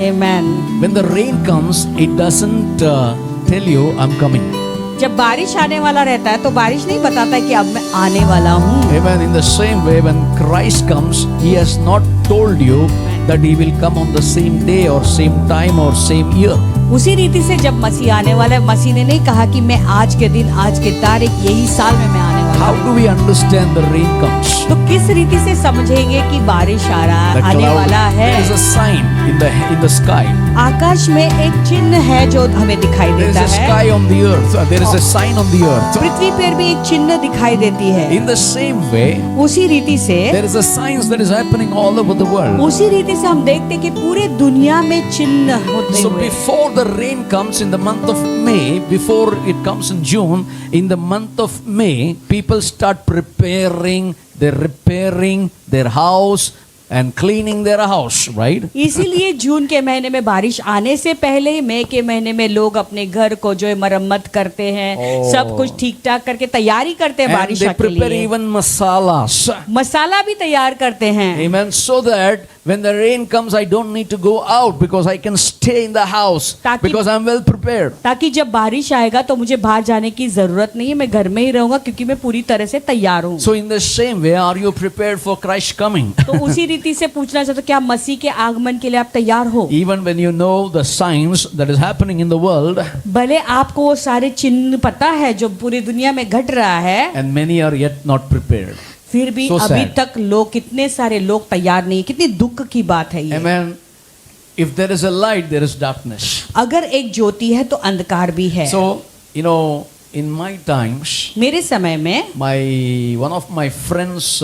Amen. When the rain comes, it doesn't tell you I'm coming. जब बारिश आने वाला रहता है तो बारिश नहीं बताता कि अब मैं आने वाला हूँ. Amen. In the same way, when Christ comes, He has not told you that He will come on the same day or same time or same year. उसी रीति से जब मसीह आने वाला है, मसीह ने नहीं कहा कि मैं आज के दिन, आज के तारीख, यही साल में मैं आने वाला How हूँ. do we understand the rain comes? तो किस रीति से समझेंगे कि बारिश आ रहा The आने cloud, वाला है. there is a sign in the sky. आकाश में एक चिन्ह है जो हमें दिखाई There is देता a है. sky on the earth. There is a sign on the earth. पृथ्वी पर भी एक चिन्ह दिखाई देती है. In the same way, उसी रीति से there is a signs that is happening all over the world. उसी रीति से हम देखते हैं कि पूरे दुनिया में चिन्ह होते So हुए. before the rain comes in the month of May, before it comes in June, in the month of May, people start preparing, they're repairing their house and cleaning their house, right? इसीलिए जून के महीने में बारिश आने से पहले मई के महीने में लोग अपने घर को जो है मरम्मत करते हैं. Oh. सब कुछ ठीक ठाक करके तैयारी करते हैं And बारिश they के prepare लिए. even masalas. मसाला भी तैयार करते हैं. Amen. So that when the rain comes, I don't need to go out because I can stay in the house ताकि- because I'm well prepared. ताकि जब बारिश आएगा तो मुझे बाहर जाने की जरूरत नहीं है, मैं घर में ही रहूंगा क्योंकि मैं पूरी तरह से तैयार हूँ. So in the same way, are you prepared for Christ's coming? तो उसी रीति से पूछना चाहते हो, क्या मसीह के आगमन के लिए आप तैयार हो? Even when you know the signs that is happening in the world, भले आपको वो सारे चिन्ह पता है जो पूरी दुनिया में घट रहा है, and many are yet not prepared. फिर भी So अभी sad. तक लोग, कितने सारे लोग तैयार नहीं. कितनी दुख की बात है ये. Amen. If there is a light, there is darkness. अगर एक ज्योति है तो अंधकार भी है. So, you know, in my times, मेरे समय में one of my friends,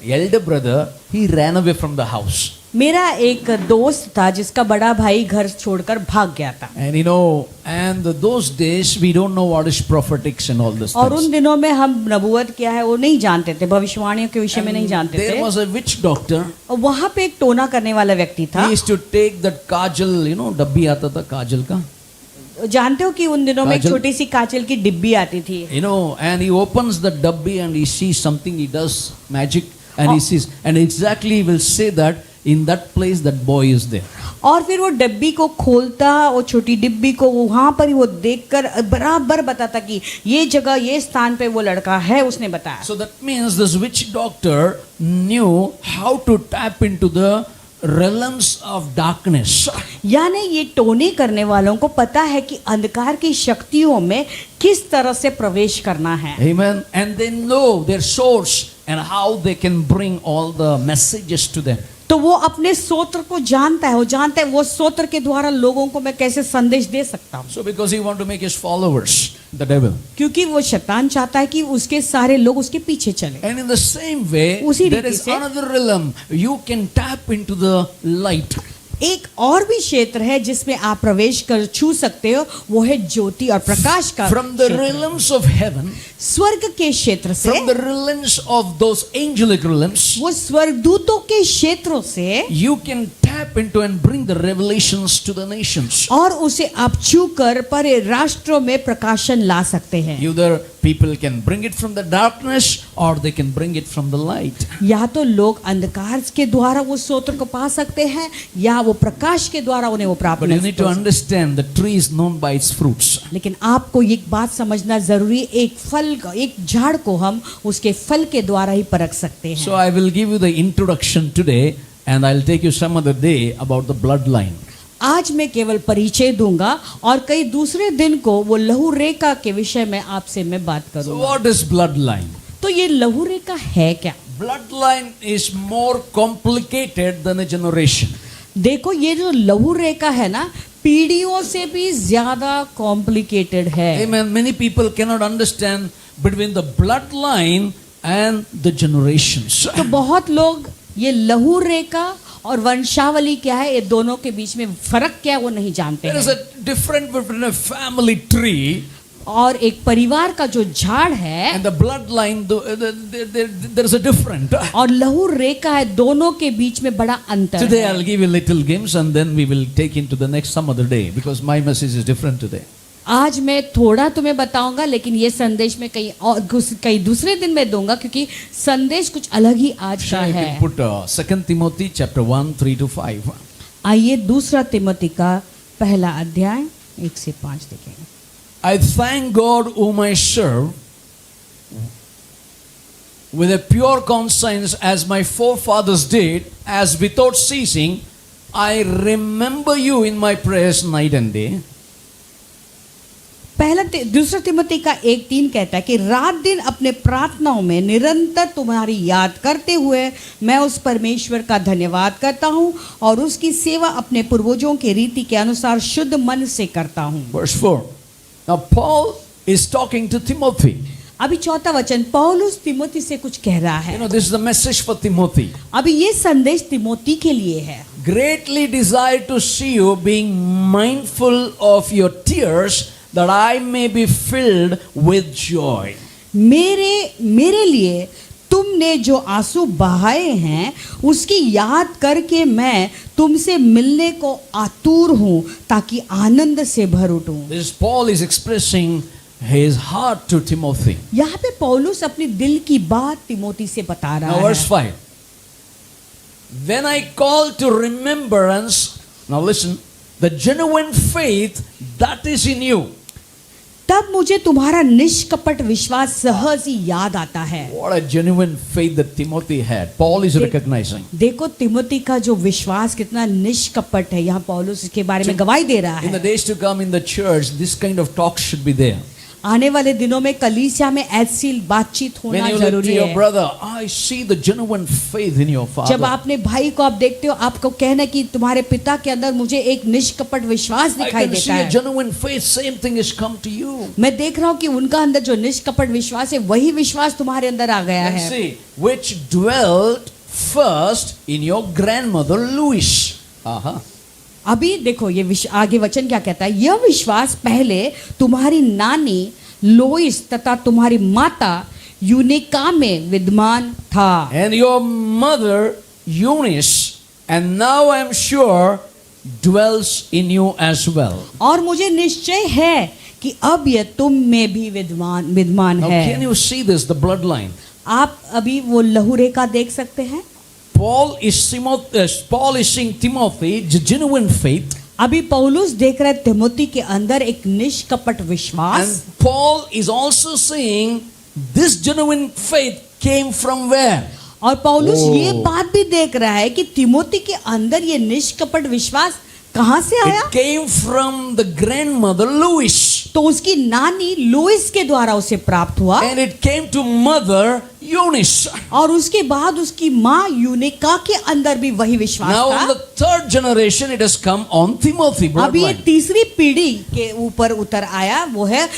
elder brother, he ran away from the house. मेरा एक दोस्त था जिसका बड़ा भाई घर छोड़कर भाग गया था. And you know, and those days we don't know what is prophetics and all this और उन things. दिनों में हम नबूवत क्या है वो नहीं जानते थे, भविष्यवाणियों के विषय में नहीं जानते There थे. was a witch doctor. और वहाँ पे एक टोना करने वाला व्यक्ति था. He used to take that kajal, you know, डब्बी आता था काजल का. जानते हो कि उन दिनों में एक काजल? छोटी सी काजल की डिब्बी आती थी. You know, and he opens the dabbi and he sees something, he does magic and he sees, and exactly he will say that in that place that boy is there. और फिर वो डिब्बी को खोलता, वो छोटी डिब्बी को वहां पर ही वो देखकर बराबर बताता कि ये जगह, ये स्थान पे वो लड़का है, उसने बताया. So that means this witch doctor knew how to tap into the realms of darkness. यानी ये टोने करने वालों को पता है कि अंधकार की शक्तियों में किस तरह से प्रवेश करना है. Amen. And they know their source and how they can bring all the messages to them. तो वो अपने स्तोत्र को जानता है, वो जानता है वो स्तोत्र के द्वारा लोगों को मैं कैसे संदेश दे सकता हूँ. So because he want to make his followers, the devil. क्योंकि वो शैतान चाहता है कि उसके सारे लोग उसके पीछे चले. And in the same way, उसी there रीति is से another realm. You can tap into the light. एक और भी क्षेत्र है जिसमें आप प्रवेश कर छू सकते हो, वो है ज्योति और प्रकाश का From the क्षेत्र. realms of heaven, स्वर्ग के क्षेत्र से, from the realms of those angelic realms, वो स्वर्गदूतों के क्षेत्रों से, you can tap into and bring the revelations to the nations. और उसे आप छू कर परे राष्ट्रों में प्रकाशन ला सकते हैं. Either people can bring it from the darkness or they can bring it from the light. या तो लोग अंधकार के द्वारा वो स्तोत्र को पा सकते हैं या वो प्रकाश के द्वारा उन्हें वो प्राप्त But you need to कर सकते हैं. understand the tree is known by its fruits. लेकिन आपको एक बात समझना जरूरी, एक फल, एक झाड़ को हम उसके फल के द्वारा ही परख सकते So हैं. I will give you the introduction today and I'll take you some other day about the bloodline. आज मैं केवल परिचय दूंगा और कई दूसरे दिन को वो लहू रेखा के विषय में आपसे मैं बात So करूंगा. what is bloodline? तो ये लहू रेखा है क्या? Bloodline is more complicated than a generation. देखो ये जो लहू रेखा है ना, पीढ़ियों से भी ज्यादा कॉम्प्लिकेटेड है. Amen. Many people cannot understand between the bloodline and the generations. तो बहुत लोग ये लहू रेखा और वंशावली क्या है, ये दोनों के बीच में फर्क क्या है वो नहीं जानते There is हैं. a difference between a family tree और एक परिवार का जो झाड़ है and the bloodline. There is a difference. और लहू रेखा है, दोनों के बीच में बड़ा अंतर Today है. I'll give you little games and then we will take into the next some other day because my message is different today. आज मैं थोड़ा तुम्हें बताऊंगा, लेकिन ये संदेश में कई दूसरे दिन में दूंगा क्योंकि संदेश कुछ अलग ही आज का You है. can put 2 Timothy chapter 1, 3 to 5. आइए दूसरा तिमोथी का पहला अध्याय 1 से 5 देखेंगे। I thank God whom I serve with a pure conscience as my forefathers did, as without ceasing I remember you in my prayers night and day. दूसरा तिमोथी का 1:3 कहता है कि रात दिन अपने प्रार्थनाओं में निरंतर तुम्हारी याद करते हुए मैं उस परमेश्वर का धन्यवाद करता हूँ और उसकी सेवा अपने पूर्वजों के रीति के अनुसार शुद्ध मन से करता हूँ। Verse 4. Now Paul is talking to Timothy. अभी चौथा वचन, पौलुस तिमोथी से कुछ कह रहा You है। know, this is the message for Timothy. अभी ये संदेश तिमोथी के लिए है। Greatly desire to see you being mindful of your tears, that I may be filled with joy. मेरे लिए तुमने जो आंसू बहाए हैं उसकी याद करके मैं तुमसे मिलने को आतुर हूँ ताकि आनंद से भर उठूं। This Paul is expressing his heart to Timothy. यहाँ पे पौलुस अपनी दिल की बात तिमोथी से बता रहा Now है। verse 5. When I call to remembrance, now listen, the genuine faith that is in you. तब मुझे तुम्हारा निष्कपट विश्वास सहज ही याद आता है। What a genuine faith that Timothy had. Paul is recognizing. देखो तिमोथी का जो विश्वास कितना निष्कपट है, यहाँ पौलुस इसके बारे में गवाही दे रहा In the है। days to come in the church, this kind of talk should be there. आने वाले दिनों में कलीसिया में ऐसी बातचीत When होना you look जरूरी to your है। brother, I see the genuine faith in your जब father. आपने भाई को आप देखते हो, आपको कहना कि तुम्हारे पिता के अंदर मुझे एक निष्कपट विश्वास I दिखाई can see देता a है। genuine faith. Same thing has come to you. मैं देख रहा हूँ कि उनका अंदर जो निष्कपट विश्वास है वही विश्वास तुम्हारे अंदर आ गया And है। see, which dwelt first in your grandmother Lois. Aha. अभी देखो ये आगे वचन क्या कहता है, यह विश्वास पहले तुम्हारी नानी लोइस तथा तुम्हारी माता यूनिका में विद्यमान था। And your mother Eunice, and now I am sure dwells in you as well. और मुझे निश्चय है कि अब यह तुम में भी विद्यमान Now है। can you see this, the bloodline? आप अभी वो लहू रेखा देख सकते हैं। Paul is seeing Timothy, genuine faith. अभी पौलुस देख रहे तिमोथी के अंदर एक निष्कपट विश्वास, And Paul is also saying this genuine faith came from where? और पौलुस Oh. ये बात भी देख रहा है कि तिमोथी के अंदर ये निष्कपट विश्वास कहाँ से आया। It came from the grandmother Lois. तो उसकी नानी लुइस के द्वारा उसे प्राप्त हुआ And it came to mother Eunice. और उसके बाद उसकी माँ यूनिका के अंदर भी वही विश्वास Now in था। the third generation it has come on Timothy अब ये bloodline. तीसरी पीढ़ी के ऊपर उतर आया, वो है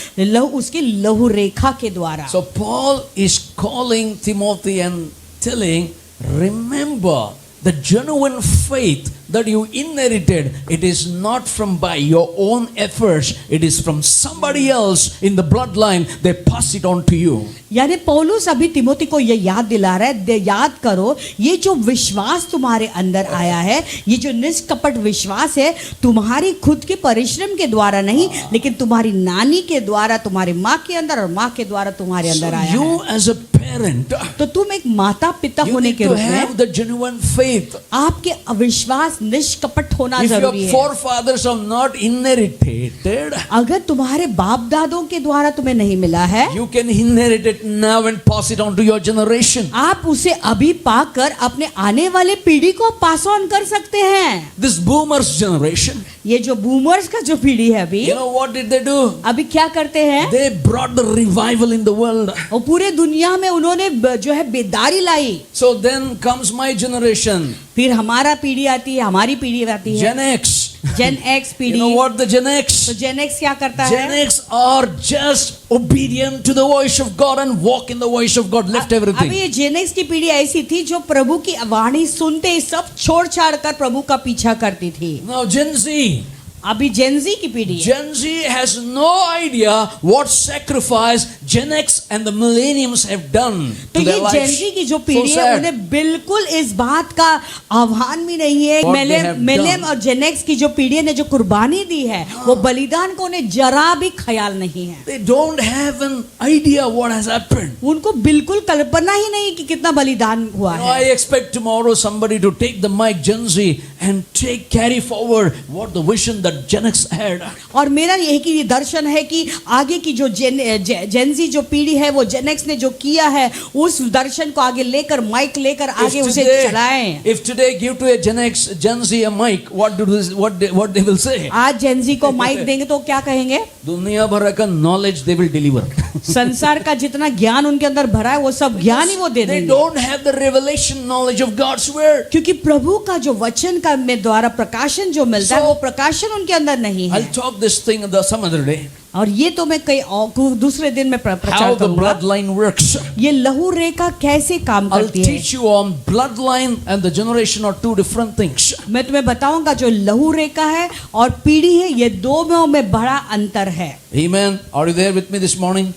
उसकी लहू रेखा के द्वारा। So Paul is calling Timothy and telling, remember the genuine faith that you inherited. It is not from by your own efforts. It is from somebody else in the bloodline. They pass it on to you. यानी पौलुस अभी तिमोथी को ये याद दिला रहा है, याद करो ये जो विश्वास तुम्हारे अंदर आया है, ये जो निष्कपट विश्वास है, तुम्हारी खुद के परिश्रम के द्वारा नहीं, लेकिन तुम्हारी नानी के द्वारा, तुम्हारी माँ के अंदर और माँ के द्वारा तुम्हारे So अंदर आया you है। as a parent, तो तुम एक माता पिता you होने need के to रूप में have the genuine faith. आपके अविश्वास निष्कपट होना If your जरूरी है। forefathers have not inherited, अगर तुम्हारे बाप दादों के द्वारा तुम्हें नहीं मिला है, you can inherit it now and pass it on to your generation. आप उसे अभी पाकर अपने आने वाले पीढ़ी को पास ऑन कर सकते हैं। This boomers generation, ये जो बूमर्स का जो पीढ़ी है अभी, you know what did they do? अभी क्या करते हैं, They brought the revival in the world. और पूरे दुनिया में उन्होंने जो है बेदारी लाई। So then comes my generation, फिर हमारा पीढ़ी आती है, हमारी पीढ़ी आती है, Gen X. Gen X You पीढ़ी। know what the Gen X? तो जेन एक्स क्या करता Gen है, X are just obedient to the voice of God and walk in the voice of God, left अभी everything. ये जेन एक्स की पीढ़ी ऐसी थी जो प्रभु की वाणी सुनते ही सब छोड़ छाड़ कर प्रभु का पीछा करती थी। Now Gen Z, अभी जेनजी की पीढ़ी है। Gen Z has no idea what sacrifice Gen X and the millenniums have done तो to their ये lives. जेनजी की जो So पीढ़ी है sad. उन्हें बिल्कुल इस बात का आह्वान भी नहीं है। What they have मिलेम done. और जेनेक्स की जो पीढ़ी ने जो कुर्बानी दी है, वो बलिदान को उन्हें जरा भी ख्याल नहीं है। They don't have an idea what has happened. उनको बिल्कुल कल्पना ही नहीं कि कितना बलिदान हुआ You know, I है। expect tomorrow somebody to take the mic, Gen Z, and carry forward what the vision that Gen X had. और मेरा यही कि ये दर्शन है कि आगे की जो जेनजी जो पीढ़ी है वो जेनेक्स ने जो किया है उस दर्शन को आगे लेकर माइक लेकर आगे उसे चलाएं. If today give to a Gen Z a mic, what they will say? आज जेनजी को माइक देंगे तो क्या कहेंगे? दुनिया भर का knowledge they will deliver. संसार का जितना ज्ञान उनके अंदर भरा है वो सब ज्ञान ही वो दे They देंगे. don't have the revelation knowledge of God's word. क्योंकि प्रभु का जो वचन का में द्वारा प्रकाशन जो मिलता है वो प्रकाशन उनके अंदर नहीं है. I'll talk this thing some other day. और ये तो मैं कई दूसरे दिन में How प्रचार the करूंगा. bloodline works. ये लहू रेखा कैसे काम I'll करती है. teach you on bloodline and the generation are two different things. मैं तुम्हें बताऊंगा जो लहू रेखा है और पीढ़ी है ये दो में बड़ा अंतर है. Amen. Are you there with me this morning?